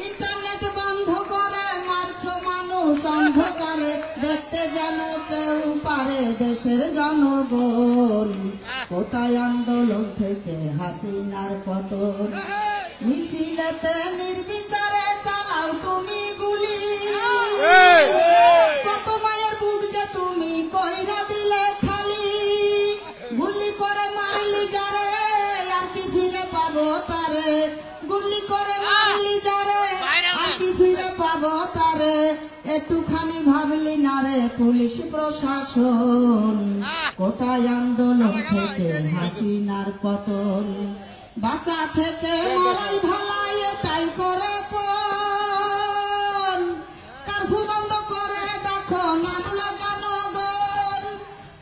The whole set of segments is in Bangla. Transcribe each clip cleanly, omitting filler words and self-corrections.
ইন্টারনেট বন্ধ করে মারছো মানুষ অন্ধকারে, দেখতে যেন কেউ পারে দেশের জনগণ। কোটায় আন্দোলন থেকে হাসিনার পতন, মিছিলেতে নির্বিচারে চালাও তুমি গুলি। কত মায়ের বুক যে তুমি কইরা দিলে খালি, গুলি করে মারলি যারে আর কি ফিরে পাবো তারে, গুলি করে মারলি যারে আর কি ফিরে পাবো তারে। একটুখানি ভাবলি না রে পুলিশ প্রশাসন, কোটায় আন্দোলন থেকে হাসিনার পতন। বাঁচা থেকে মরাই ভালাই এটাই করে পণ, কারফু বন্ধ করে দেখো নামলো জনগণ।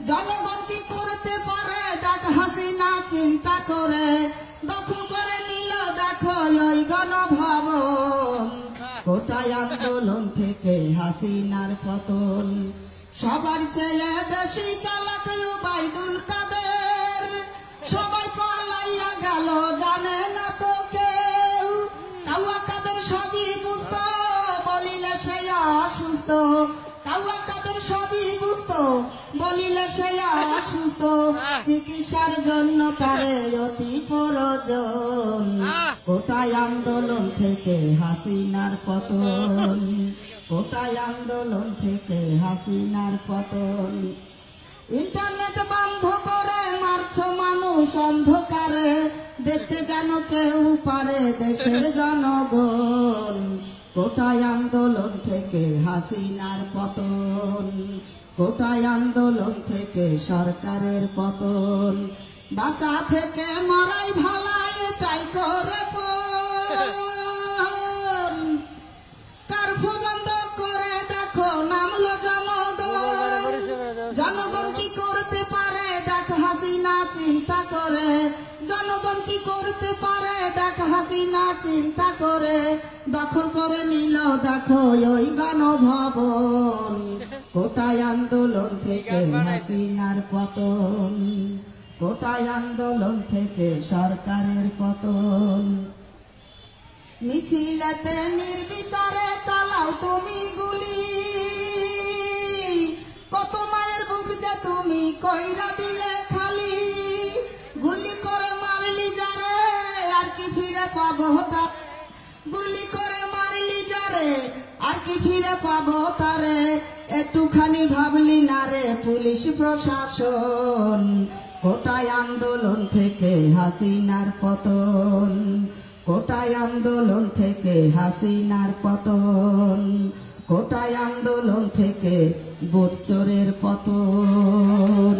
জনগণ কি করতে পারে দেখ হাসিনা চিন্তা করে, দখল করে নিল দেখো ওই গণভবন। কোটায় আন্দোলন থেকে হাসিনার পতন, সবার চেয়ে বেশি চালাক ওবায়দুল কাদের। সবাই পালাইয়া গেল জানে না তো কেউ, কাউয়া কাদের সবই বুঝতো বলিলে সে অসুস্থ। কাউয়া কাদের সবই বুঝতো বলিলে সে অসুস্থ, চিকিৎসার জন্য তারে অতি প্রয়োজন। কোটায় আন্দোলন থেকে হাসিনার পতন, কোটায় আন্দোলন থেকে হাসিনার পতন। ইন্টারনেট বন্ধ করে মারছো মানুষ অন্ধকারে, দেখতে যেন কেউ পারে দেশের জনগণ। কোটায় আন্দোলন থেকে হাসিনার পতন, কোটায় আন্দোলন থেকে সরকারের পতন। বাঁচা থেকে মরাই ভালাই এটাই করে পণ, কারফু বন্ধ করে দেখো নামলো জনগণ। জনগণ কি করতে পারে দেখ হাসিনা চিন্তা করে, জনগণ কি করতে পারে দেখ হাসিনা চিন্তা করে। দখল করে নিল দেখো ওই গণভবন, কোটায় আন্দোলন থেকে হাসিনার পতন, কোটায় আন্দোলন থেকে সরকারের পতন। মিছিলেতে নির্বিচারে চালাও তুমি গুলি, কত মায়ের বুক যে তুমি কইরা দিলে খালি। গুলি করে মারলি যারে আর কি ফিরে পাবো তার, গুলি করে মারলি যারে আর কি ফিরে পাবো তারে। একটুখানি ভাবলি না রে পুলিশ প্রশাসন, কোটায় আন্দোলন থেকে হাসিনার পতন, কোটায় আন্দোলন থেকে হাসিনার পতন, কোটায় আন্দোলন থেকে ভোট চোরের পতন।